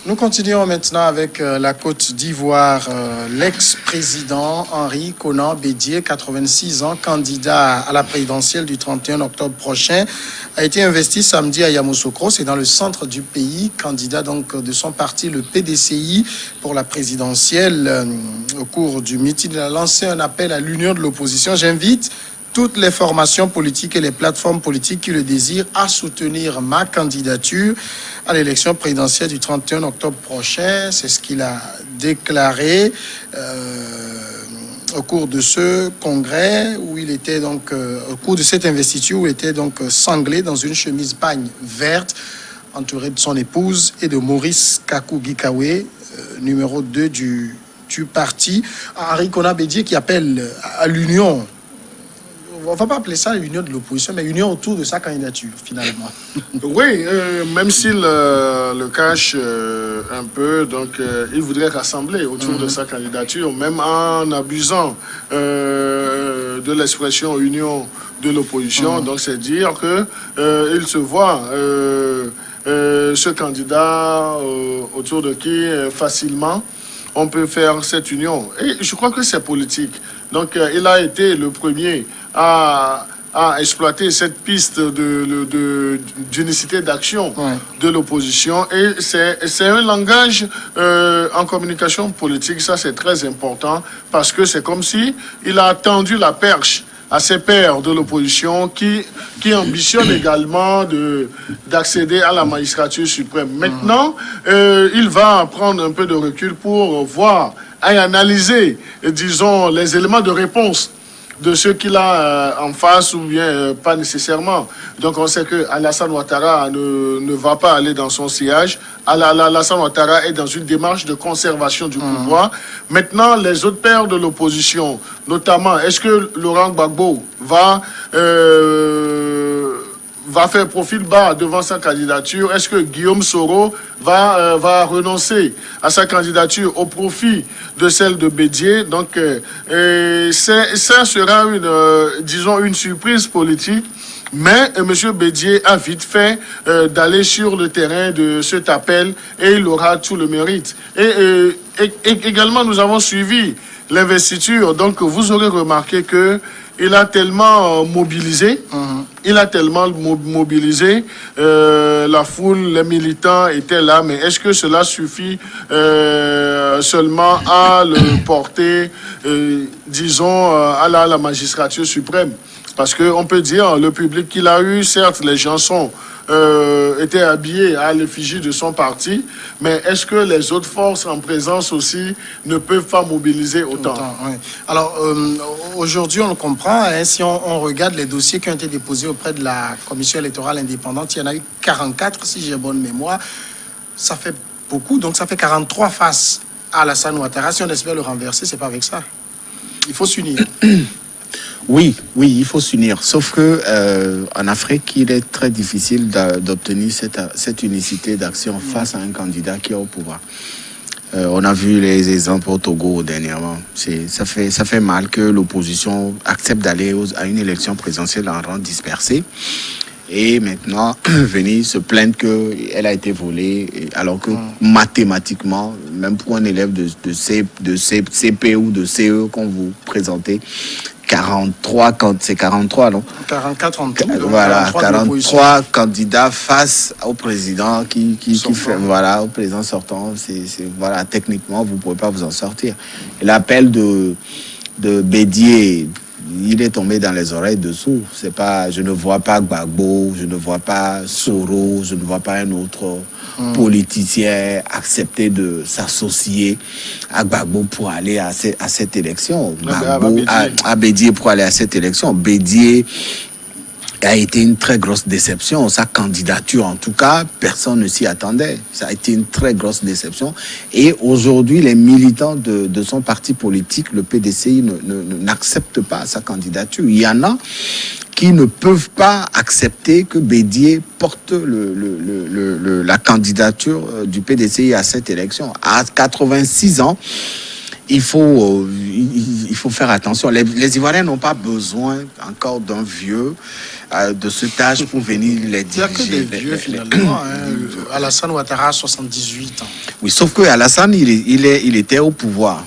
Nous continuons maintenant avec la Côte d'Ivoire. L'ex-président Henri Konan Bédié, 86 ans, candidat à la présidentielle du 31 octobre prochain, a été investi samedi à Yamoussoukro, c'est dans le centre du pays, candidat donc de son parti, le PDCI, pour la présidentielle. Au cours du meeting, il a lancé un appel à l'union de l'opposition. J'invite toutes les formations politiques et les plateformes politiques qui le désirent à soutenir ma candidature à l'élection présidentielle du 31 octobre prochain. C'est ce qu'il a déclaré au cours de ce congrès où il était donc, au cours de cette investiture où il était donc sanglé dans une chemise pagne verte, entouré de son épouse et de Maurice Kakou Gikawe, numéro 2 du parti. Henri Konan Bédié qui appelle à l'union. On ne va pas appeler ça l'union de l'opposition, mais l'union autour de sa candidature, finalement. Oui, même s'il le cache un peu, donc il voudrait rassembler autour de sa candidature, même en abusant de l'expression union de l'opposition. Donc c'est dire qu'il se voit ce candidat autour de qui facilement on peut faire cette union. Et je crois que c'est politique. Donc il a été le premier à exploiter cette piste d'unicité d'action de l'opposition. Et c'est un langage en communication politique, ça c'est très important, parce que c'est comme si il a tendu la perche à ses pairs de l'opposition qui ambitionnent également d'accéder à la magistrature suprême. Maintenant, il va prendre un peu de recul pour voir et analyser, disons, les éléments de réponse de ceux qu'il a en face ou bien pas nécessairement. Donc on sait que Alassane Ouattara ne va pas aller dans son sillage. Alassane Ouattara est dans une démarche de conservation du pouvoir. Maintenant, les autres pairs de l'opposition, notamment, est-ce que Laurent Gbagbo va faire profil bas devant sa candidature? Est-ce que Guillaume Soro va renoncer à sa candidature au profit de celle de Bédié? Donc, ça sera une surprise politique. Mais M. Bédié a vite fait d'aller sur le terrain de cet appel et il aura tout le mérite. Et également, nous avons suivi l'investiture. Donc, vous aurez remarqué que il a tellement mobilisé, la foule, les militants étaient là, mais est-ce que cela suffit seulement à le porter, disons, à la magistrature suprême? Parce qu'on peut dire, le public qu'il a eu, certes, les chansons étaient habillés à l'effigie de son parti, mais est-ce que les autres forces en présence aussi ne peuvent pas mobiliser autant? Oui. Alors, aujourd'hui, on le comprend, hein, si on regarde les dossiers qui ont été déposés auprès de la Commission électorale indépendante, il y en a eu 44, si j'ai bonne mémoire. Ça fait beaucoup, donc ça fait 43 face à Alassane Ouattara. Si on espère le renverser, c'est pas avec ça. Il faut s'unir. Oui, il faut s'unir. Sauf que en Afrique, il est très difficile d'obtenir cette unicité d'action face à un candidat qui est au pouvoir. On a vu les exemples au Togo dernièrement. Ça fait mal que l'opposition accepte d'aller à une élection présidentielle en rang dispersé. Et maintenant, venir se plaindre qu'elle a été volée, alors que mathématiquement, même pour un élève de CP ou de CE qu'on vous présentez, 43, c'est 43, non? 44 en tout. Voilà, 43 candidats face au président qui fait, voilà, au président sortant. Voilà, techniquement, vous ne pouvez pas vous en sortir. Et l'appel de Bédié, il est tombé dans les oreilles dessous. C'est pas, je ne vois pas Gbagbo, je ne vois pas Soro, je ne vois pas un autre politicien accepter de s'associer à Gbagbo pour aller à cette élection. À Bédié pour aller à cette élection. Bédié a été une très grosse déception. Sa candidature, en tout cas, personne ne s'y attendait. Ça a été une très grosse déception. Et aujourd'hui, les militants de son parti politique, le PDCI, n'acceptent pas sa candidature. Il y en a qui ne peuvent pas accepter que Bédié porte la candidature du PDCI à cette élection. À 86 ans, il faut faire attention. Les Ivoiriens n'ont pas besoin encore d'un vieux de cet âge pour venir les diriger. Il n'y a que des vieux finalement. Alassane Ouattara a 78 ans. Oui, sauf que Alassane, il était au pouvoir.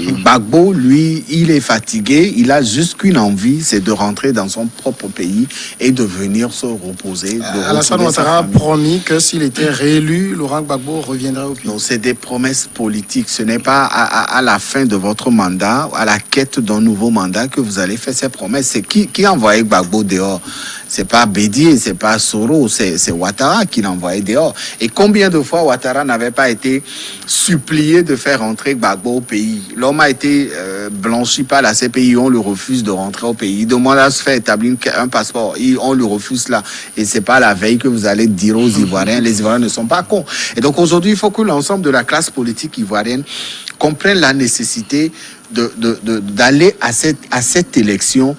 Gbagbo, lui, il est fatigué. Il a juste qu'une envie, c'est de rentrer dans son propre pays et de venir se reposer. Alassane Ouattara a promis que s'il était réélu, Laurent Gbagbo reviendrait au pays. Non, c'est des promesses politiques. Ce n'est pas à la fin de votre mandat, à la quête d'un nouveau mandat que vous allez faire ces promesses. C'est qui a envoyé Gbagbo dehors? C'est pas Bédié, c'est pas Soro, c'est Ouattara qui l'a envoyé dehors. Et combien de fois Ouattara n'avait pas été supplié de faire rentrer Gbagbo au pays? L'homme a été blanchi par la CPI, on lui refuse de rentrer au pays. Il demande à se faire établir un passeport, on lui refuse là. Et c'est pas la veille que vous allez dire aux Ivoiriens, les Ivoiriens ne sont pas cons. Et donc aujourd'hui, il faut que l'ensemble de la classe politique ivoirienne comprenne la nécessité d'aller à cette élection.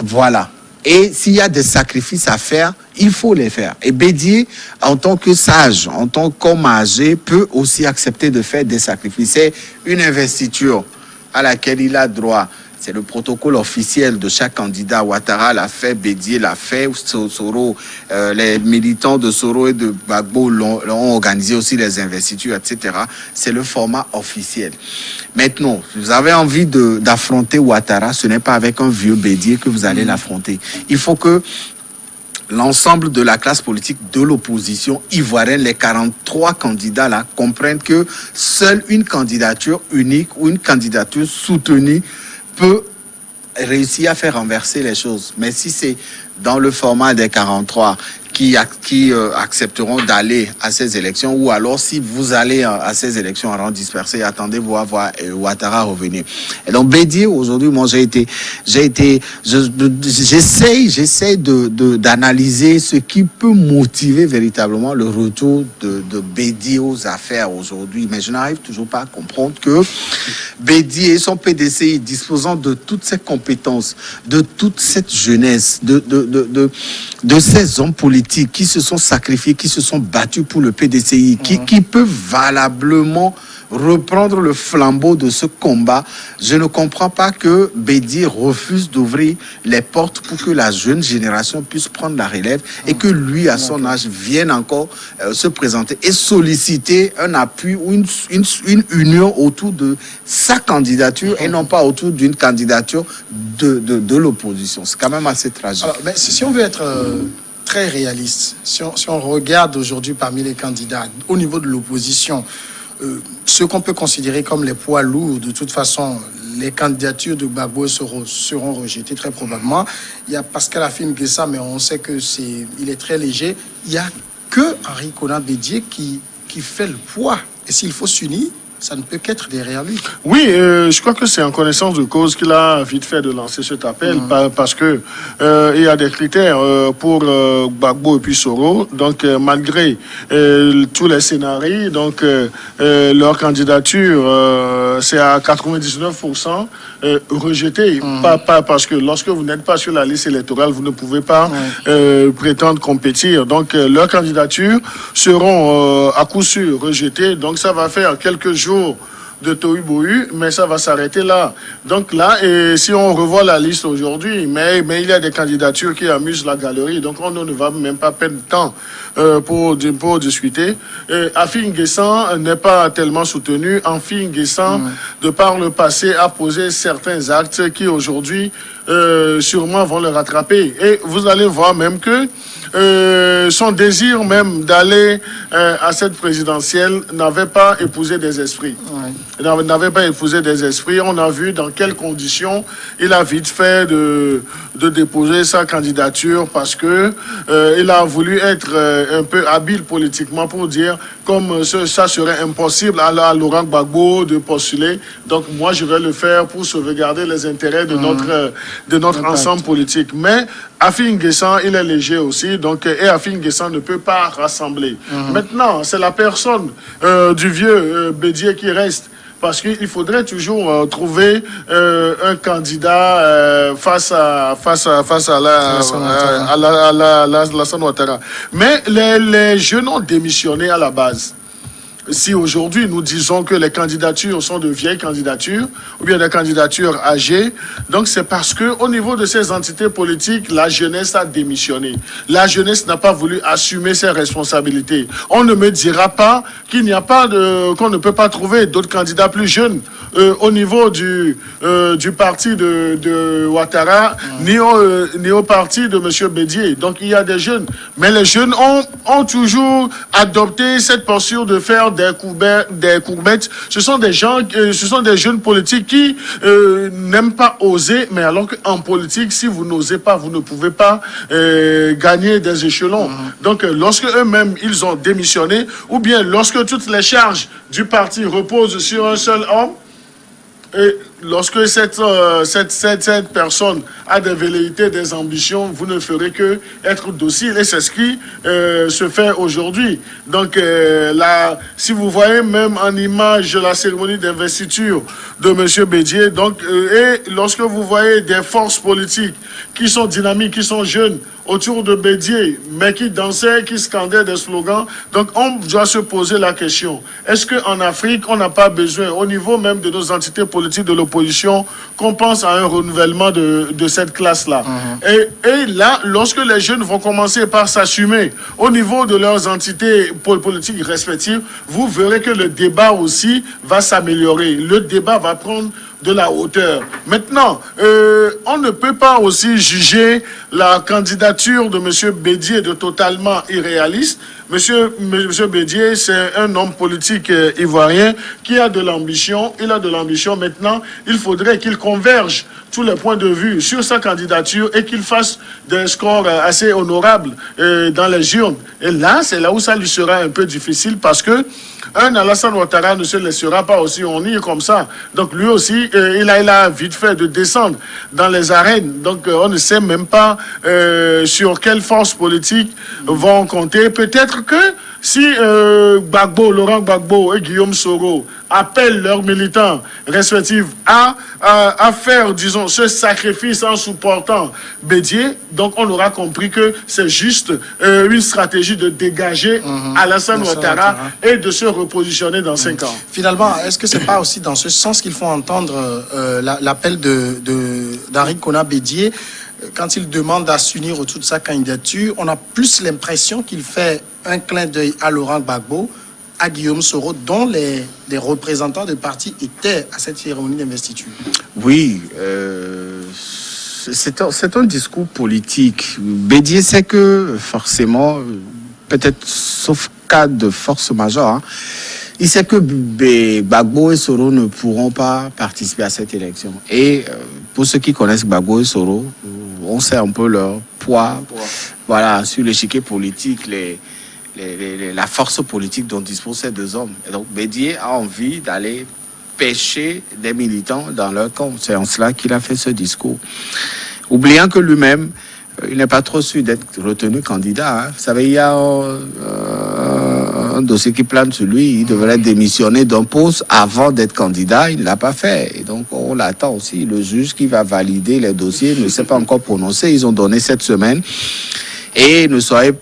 Voilà. Et s'il y a des sacrifices à faire, il faut les faire. Et Bédié, en tant que sage, en tant qu'homme âgé, peut aussi accepter de faire des sacrifices. C'est une investiture à laquelle il a droit. C'est le protocole officiel de chaque candidat. Ouattara l'a fait, Bédié l'a fait, Soro, les militants de Soro et de Gbagbo l'ont organisé aussi, les investitures, etc. C'est le format officiel. Maintenant, si vous avez envie d'affronter Ouattara, ce n'est pas avec un vieux Bédié que vous allez l'affronter. Il faut que l'ensemble de la classe politique de l'opposition ivoirienne, les 43 candidats là, comprennent que seule une candidature unique ou une candidature soutenue peut réussir à faire renverser les choses. Mais si c'est dans le format des 43 qui accepteront d'aller à ces élections, ou alors si vous allez à ces élections en rang dispersé, attendez-vous à voir Ouattara revenir. Et donc Bédié, aujourd'hui, moi j'essaie d'analyser ce qui peut motiver véritablement le retour de Bédié aux affaires aujourd'hui, mais je n'arrive toujours pas à comprendre que Bédié et son PDCI, disposant de toutes ces compétences, de toute cette jeunesse, de ces hommes politiques qui se sont sacrifiés, qui se sont battus pour le PDCI, qui peuvent valablement reprendre le flambeau de ce combat. Je ne comprends pas que Bédié refuse d'ouvrir les portes pour que la jeune génération puisse prendre la relève et que lui, à son âge, vienne encore se présenter et solliciter un appui ou une union autour de sa candidature et non pas autour d'une candidature de l'opposition. C'est quand même assez tragique. Alors, mais si on veut être très réaliste, si on regarde aujourd'hui parmi les candidats au niveau de l'opposition, ceux qu'on peut considérer comme les poids lourds, de toute façon, les candidatures de Gbagbo seront rejetées très probablement. Il y a Pascal Afim Guessa, mais on sait que il est très léger. Il n'y a que Henri Konan Bédié qui fait le poids. Et s'il faut s'unir, ça ne peut qu'être derrière lui. Oui, je crois que c'est en connaissance de cause qu'il a vite fait de lancer cet appel, parce que il y a des critères pour Gbagbo et puis Soro. Donc, malgré tous les scénarios, donc leur candidature, c'est à 99% rejeté. Pas parce que lorsque vous n'êtes pas sur la liste électorale, vous ne pouvez pas prétendre compétir. Donc, leurs candidatures seront à coup sûr rejetées. Donc, ça va faire quelques jours de tohu-bohu, mais ça va s'arrêter là. Donc là, et si on revoit la liste aujourd'hui, mais il y a des candidatures qui amusent la galerie, donc on ne va même pas perdre de temps pour discuter. Afim Guessa n'est pas tellement soutenu. Afim Guessa, de par le passé, a posé certains actes qui aujourd'hui sûrement vont le rattraper. Et vous allez voir même que son désir même d'aller à cette présidentielle n'avait pas épousé des esprits. N'avait pas épousé des esprits. On a vu dans quelles conditions il a vite fait de déposer sa candidature parce que il a voulu être un peu habile politiquement pour dire comme ça serait impossible à Laurent Gbagbo de postuler. Donc moi je vais le faire pour sauvegarder les intérêts de notre ensemble politique. Mais Afim Guessa, il est léger aussi, donc et Afim Guessa ne peut pas rassembler. Maintenant, c'est la personne du vieux Bédié qui reste. Parce qu'il faudrait toujours trouver un candidat face à Alassane Ouattara. Mais les jeunes ont démissionné à la base. si aujourd'hui nous disons que les candidatures sont de vieilles candidatures ou bien des candidatures âgées, donc c'est parce que au niveau de ces entités politiques, la jeunesse a démissionné. La jeunesse n'a pas voulu assumer ses responsabilités. On ne me dira pas qu'il n'y a pas qu'on ne peut pas trouver d'autres candidats plus jeunes au niveau du parti de Ouattara, ni au parti de M. Bédié. Donc il y a des jeunes. Mais les jeunes ont toujours adopté cette posture de faire des courbettes. Ce sont des gens, ce sont des jeunes politiques qui n'aiment pas oser, mais alors qu'en politique, si vous n'osez pas, vous ne pouvez pas gagner des échelons. Donc lorsque eux-mêmes, ils ont démissionné, ou bien lorsque toutes les charges du parti reposent sur un seul homme, et lorsque cette personne a des velléités, des ambitions, vous ne ferez que être docile. Et c'est ce qui se fait aujourd'hui. Donc là, si vous voyez même en image la cérémonie d'investiture de M. Bédié, donc, et lorsque vous voyez des forces politiques qui sont dynamiques, qui sont jeunes, autour de Bédié, mais qui dansaient, qui scandaient des slogans. Donc, on doit se poser la question. Est-ce qu'en Afrique, on n'a pas besoin, au niveau même de nos entités politiques de l'opposition, qu'on pense à un renouvellement de cette classe-là? Et là, lorsque les jeunes vont commencer par s'assumer au niveau de leurs entités politiques respectives, vous verrez que le débat aussi va s'améliorer. Le débat va prendre de la hauteur. Maintenant, on ne peut pas aussi juger la candidature de M. Bédié de totalement irréaliste. Monsieur Bédié, c'est un homme politique ivoirien qui a de l'ambition. Il a de l'ambition. Maintenant, il faudrait qu'il converge tous les points de vue sur sa candidature et qu'il fasse des scores assez honorables dans les urnes. Et là, c'est là où ça lui sera un peu difficile parce que un Alassane Ouattara ne se laissera pas aussi honir comme ça. Donc lui aussi, il a vite fait de descendre dans les arènes. Donc on ne sait même pas sur quelles forces politiques vont compter. Peut-être que si Laurent Gbagbo et Guillaume Soro appellent leurs militants respectifs à faire, disons, ce sacrifice en supportant Bédié, donc on aura compris que c'est juste une stratégie de dégager Alassane Ouattara et de se repositionner dans 5 ans. Finalement, est-ce que c'est pas aussi dans ce sens qu'il faut entendre l'appel d'Henri Konan Bédié quand il demande à s'unir autour de sa candidature? On a plus l'impression qu'il fait un clin d'œil à Laurent Gbagbo, à Guillaume Soro, dont les représentants de partis étaient à cette cérémonie d'investiture. Oui, c'est un discours politique. Bédié sait que forcément, peut-être sauf cas de force majeure, hein, il sait que Gbagbo et Soro ne pourront pas participer à cette élection. Et pour ceux qui connaissent Gbagbo et Soro, on sait un peu leur poids, voilà, sur l'échiquier politique, la force politique dont disposent ces deux hommes. Et donc Bédié a envie d'aller pêcher des militants dans leur camp. C'est en cela qu'il a fait ce discours. Oubliant que lui-même, il n'est pas trop sûr d'être retenu candidat. Hein. Vous savez, il y a un dossier qui plane sur lui. Il devrait démissionner d'un poste avant d'être candidat. Il ne l'a pas fait. Et donc, on l'attend aussi. Le juge qui va valider les dossiers ne s'est pas encore prononcé. Ils ont donné cette semaine. Et ne soyez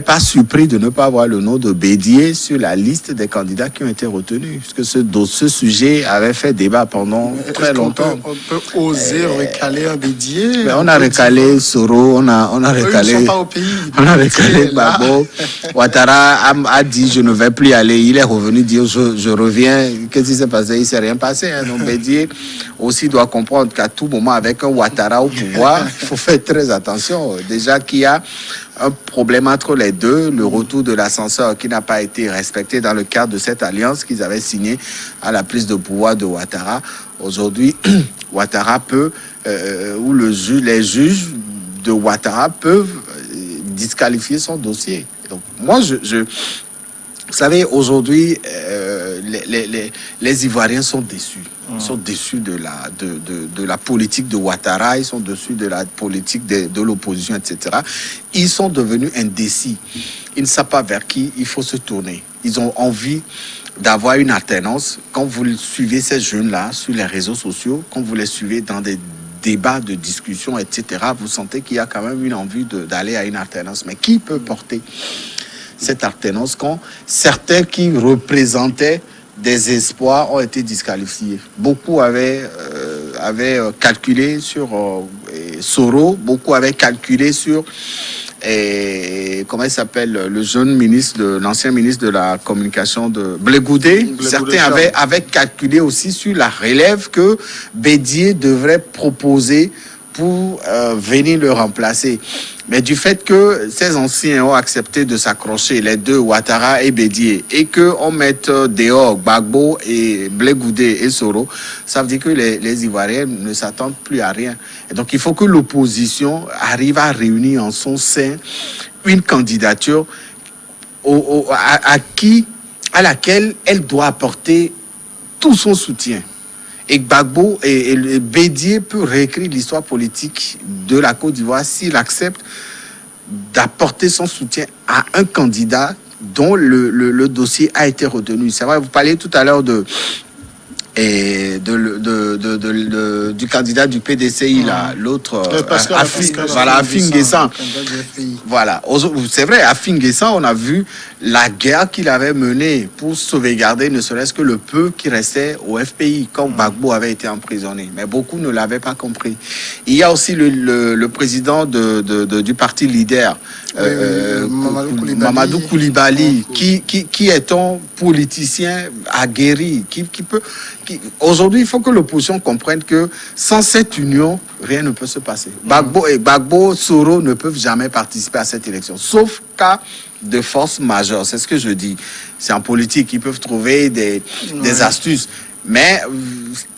pas surpris de ne pas avoir le nom de Bédié sur la liste des candidats qui ont été retenus. Puisque ce sujet avait fait débat pendant très longtemps. On peut oser recaler un Bédié. Mais on a recalé Soro, on a recalé. Eux, ils ne sont pas au pays. On a recalé Gbagbo. Ouattara a dit je ne vais plus aller. Il est revenu dire je reviens. Qu'est-ce qui s'est passé? Il ne s'est rien passé. Hein. Donc Bédié aussi doit comprendre qu'à tout moment, avec un Ouattara au pouvoir, il faut faire très attention. Déjà qu'il y a un problème entre les deux, le retour de l'ascenseur qui n'a pas été respecté dans le cadre de cette alliance qu'ils avaient signée à la prise de pouvoir de Ouattara. Aujourd'hui, Ouattara peut, ou les juges de Ouattara peuvent disqualifier son dossier. Donc, moi, vous savez, aujourd'hui, les Ivoiriens sont déçus. Ils sont déçus de la politique de Ouattara, ils sont déçus de la politique de l'opposition, etc. Ils sont devenus indécis. Ils ne savent pas vers qui il faut se tourner. Ils ont envie d'avoir une alternance. Quand vous suivez ces jeunes-là sur les réseaux sociaux, quand vous les suivez dans des débats de discussion, etc., vous sentez qu'il y a quand même une envie d'aller à une alternance. Mais qui peut porter cette alternance quand certains qui représentaient des espoirs ont été disqualifiés. Beaucoup avaient calculé sur Soro, beaucoup avaient calculé sur comment il s'appelle, le jeune ministre, l'ancien ministre de la communication de Blé Goudé. Certains avaient calculé aussi sur la relève que Bédié devrait proposer pour venir le remplacer. Mais du fait que ces anciens ont accepté de s'accrocher, les deux, Ouattara et Bédié, et qu'on mette dehors Gbagbo et Blé Goudé et Soro, ça veut dire que les Ivoiriens ne s'attendent plus à rien. Et donc il faut que l'opposition arrive à réunir en son sein une candidature à laquelle elle doit apporter tout son soutien. Et Gbagbo et Bédié peut réécrire l'histoire politique de la Côte d'Ivoire s'il accepte d'apporter son soutien à un candidat dont le dossier a été retenu. C'est vrai, vous parliez tout à l'heure du candidat du PDCI, là, l'autre, Afin Guessan. Voilà, c'est vrai, Afin Guessan, on a vu la guerre qu'il avait menée pour sauvegarder ne serait-ce que le peu qui restait au FPI quand Gbagbo avait été emprisonné. Mais beaucoup ne l'avaient pas compris. Il y a aussi le président du parti leader, Mamadou Koulibaly, qui est un politicien aguerri, aujourd'hui, il faut que l'opposition comprenne que sans cette union, rien ne peut se passer. Gbagbo, Soro ne peuvent jamais participer à cette élection, sauf cas de force majeure. C'est ce que je dis. C'est en politique, ils peuvent trouver des astuces. Mais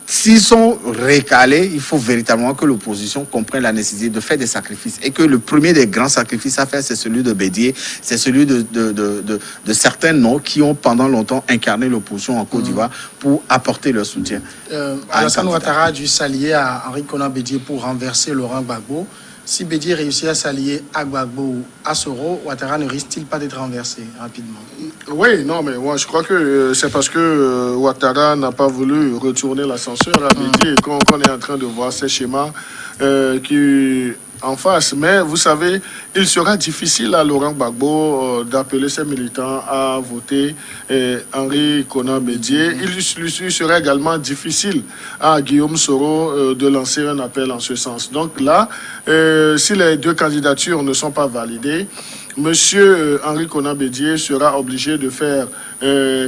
s'ils sont recalés, il faut véritablement que l'opposition comprenne la nécessité de faire des sacrifices. Et que le premier des grands sacrifices à faire, c'est celui de Bédié, c'est celui de certains noms qui ont pendant longtemps incarné l'opposition en Côte d'Ivoire pour apporter leur soutien. Alassane Ouattara a dû s'allier à Henri Konan Bédié pour renverser Laurent Gbagbo. Si Bédié réussit à s'allier à Gbagbo ou à Soro, Ouattara ne risque-t-il pas d'être renversé rapidement? Oui, non, mais moi je crois que c'est parce que Ouattara n'a pas voulu retourner l'ascenseur à Bédié qu'on est en train de voir ces schémas qui en face. Mais vous savez, il sera difficile à Laurent Gbagbo d'appeler ses militants à voter Henri Konan Bédié. Il lui serait également difficile à Guillaume Soro de lancer un appel en ce sens. Donc là, si les deux candidatures ne sont pas validées, Monsieur Henri Konan Bédié sera obligé de faire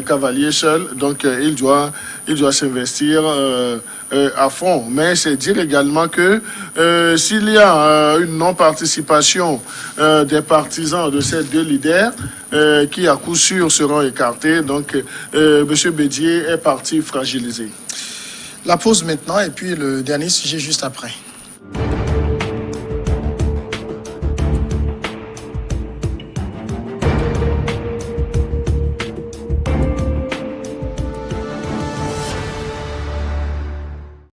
cavalier seul, donc il doit s'investir à fond. Mais c'est dire également que s'il y a une non-participation des partisans de ces deux leaders, qui à coup sûr seront écartés, donc Monsieur Bédié est parti fragilisé. La pause maintenant et puis le dernier sujet juste après.